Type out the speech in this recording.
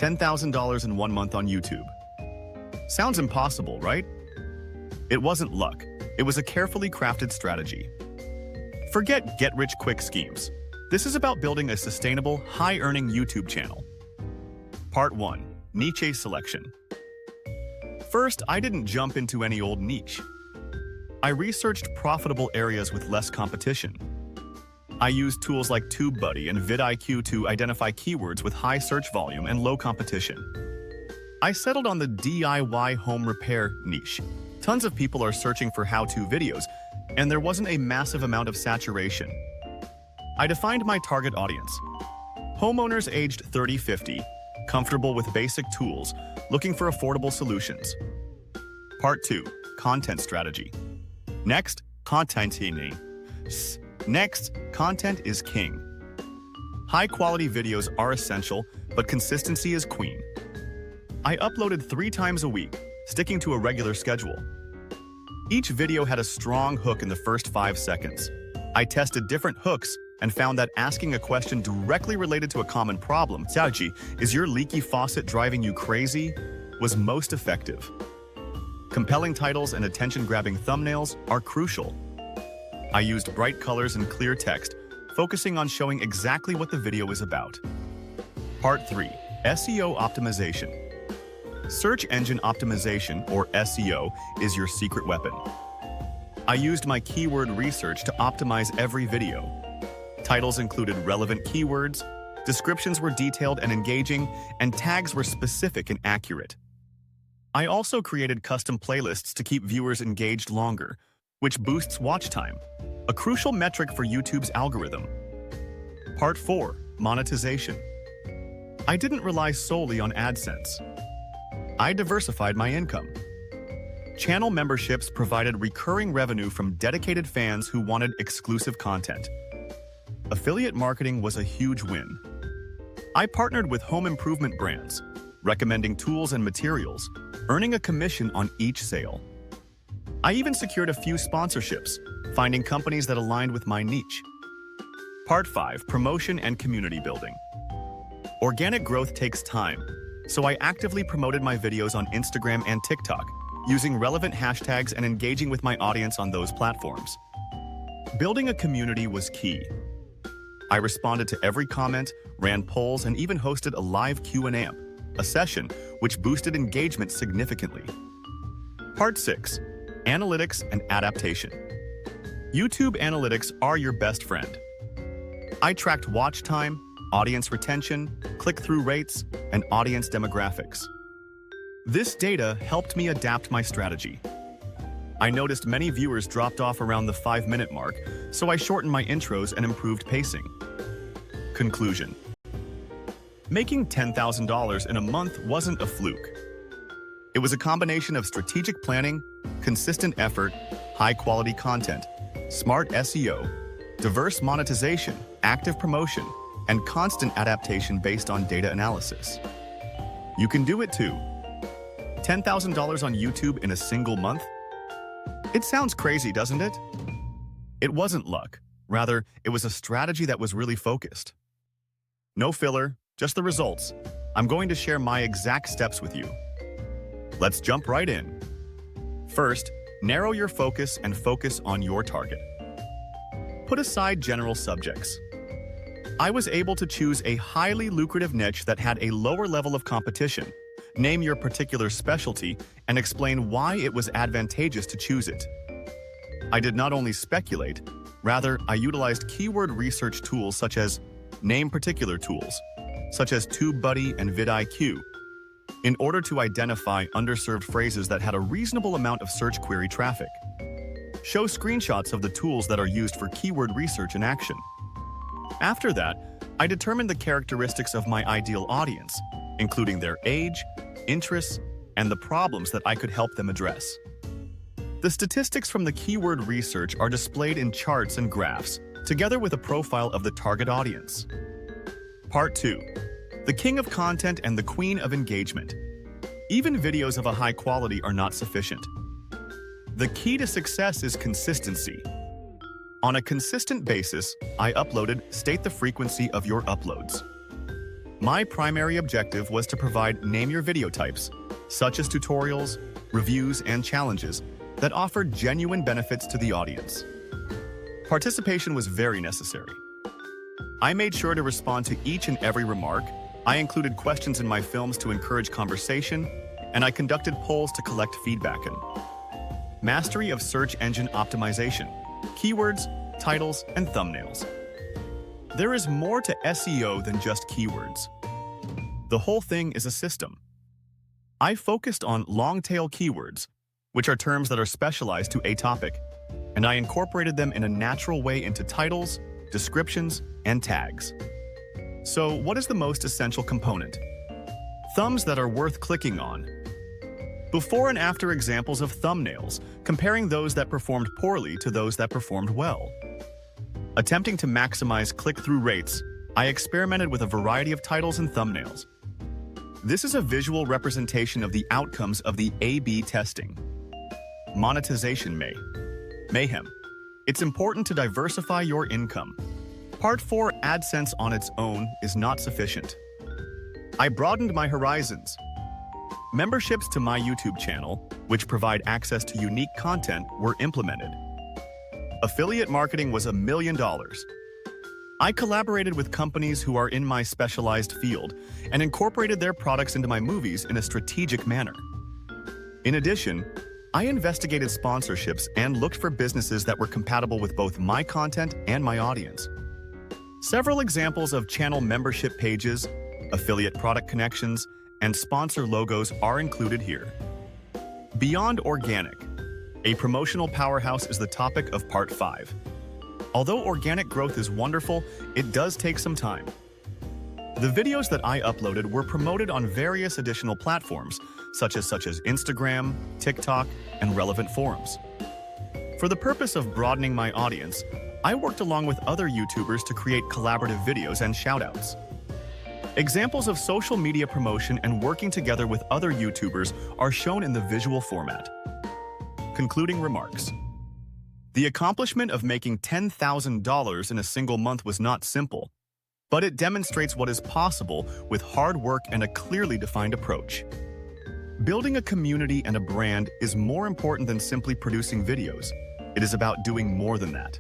$10,000 in 1 month on YouTube. Sounds impossible, right? It wasn't luck. It was a carefully crafted strategy. Forget get-rich-quick schemes. This is about building a sustainable, high-earning YouTube channel. Part 1. Niche Selection. First, I didn't jump into any old niche. I researched profitable areas with less competition. I used tools like TubeBuddy and vidIQ to identify keywords with high search volume and low competition. I settled on the DIY home repair niche. Tons of people are searching for how-to videos, and there wasn't a massive amount of saturation. I defined my target audience. Homeowners aged 30-50, comfortable with basic tools, looking for affordable solutions. Part 2. Content Strategy. Next, content is king. High-quality videos are essential, but consistency is queen. I uploaded 3 times a week, sticking to a regular schedule. Each video had a strong hook in the first 5 seconds. I tested different hooks and found that asking a question directly related to a common problem, "Xiaoji, is your leaky faucet driving you crazy?" was most effective. Compelling titles and attention-grabbing thumbnails are crucial. I used bright colors and clear text, focusing on showing exactly what the video is about. Part 3. SEO Optimization. Search engine optimization, or SEO, is your secret weapon. I used my keyword research to optimize every video. Titles included relevant keywords, descriptions were detailed and engaging, and tags were specific and accurate. I also created custom playlists to keep viewers engaged longer, which boosts watch time, a crucial metric for YouTube's algorithm. Part 4. Monetization. I didn't rely solely on AdSense. I diversified my income. Channel memberships provided recurring revenue from dedicated fans who wanted exclusive content. Affiliate marketing was a huge win. I partnered with home improvement brands, recommending tools and materials, earning a commission on each sale. I even secured a few sponsorships, finding companies that aligned with my niche. Part 5. Promotion and community building. Organic growth takes time, so I actively promoted my videos on Instagram and TikTok, using relevant hashtags and engaging with my audience on those platforms. Building a community was key. I responded to every comment, ran polls, and even hosted a live Q&A, a session which boosted engagement significantly. Part 6. Analytics and Adaptation. YouTube analytics are your best friend. I tracked watch time, audience retention, click-through rates, and audience demographics. This data helped me adapt my strategy. I noticed many viewers dropped off around the 5-minute mark, so I shortened my intros and improved pacing. Conclusion. Making $10,000 in a month wasn't a fluke. It was a combination of strategic planning, consistent effort, high-quality content, smart SEO, diverse monetization, active promotion, and constant adaptation based on data analysis. You can do it too. $10,000 on YouTube in a single month? It sounds crazy, doesn't it? It wasn't luck. Rather, it was a strategy that was really focused. No filler, just the results. I'm going to share my exact steps with you. Let's jump right in. First, narrow your focus and focus on your target. Put aside general subjects. I was able to choose a highly lucrative niche that had a lower level of competition. Name your particular specialty and explain why it was advantageous to choose it. I did not only speculate, rather, I utilized keyword research tools such as name particular tools, such as TubeBuddy and vidIQ, in order to identify underserved phrases that had a reasonable amount of search query traffic. Show screenshots of the tools that are used for keyword research in action. After that, I determined the characteristics of my ideal audience, including their age, interests, and the problems that I could help them address. The statistics from the keyword research are displayed in charts and graphs, together with a profile of the target audience. Part 2. The king of content and the queen of engagement. Even videos of a high quality are not sufficient. The key to success is consistency. On a consistent basis, I uploaded. State the frequency of your uploads. My primary objective was to provide name-your-video types, such as tutorials, reviews, and challenges that offered genuine benefits to the audience. Participation was very necessary. I made sure to respond to each and every remark. I included questions in my films to encourage conversation, and I conducted polls to collect feedback. And mastery of search engine optimization, keywords, titles, and thumbnails. There is more to SEO than just keywords. The whole thing is a system. I focused on long-tail keywords, which are terms that are specialized to a topic, and I incorporated them in a natural way into titles, descriptions, and tags. So, what is the most essential component? Thumbs that are worth clicking on. Before and after examples of thumbnails, comparing those that performed poorly to those that performed well. Attempting to maximize click-through rates, I experimented with a variety of titles and thumbnails. This is a visual representation of the outcomes of the A/B testing. Monetization mayhem. It's important to diversify your income. Part 4, AdSense on its own is not sufficient. I broadened my horizons. Memberships to my YouTube channel, which provide access to unique content, were implemented. Affiliate marketing was $1 million. I collaborated with companies who are in my specialized field and incorporated their products into my movies in a strategic manner. In addition, I investigated sponsorships and looked for businesses that were compatible with both my content and my audience. Several examples of channel membership pages, affiliate product connections, and sponsor logos are included here. Beyond organic, a promotional powerhouse is the topic of Part 5. Although organic growth is wonderful, it does take some time. The videos that I uploaded were promoted on various additional platforms, such as Instagram, TikTok, and relevant forums. For the purpose of broadening my audience, I worked along with other YouTubers to create collaborative videos and shoutouts. Examples of social media promotion and working together with other YouTubers are shown in the visual format. Concluding remarks. The accomplishment of making $10,000 in a single month was not simple, but it demonstrates what is possible with hard work and a clearly defined approach. Building a community and a brand is more important than simply producing videos. It is about doing more than that.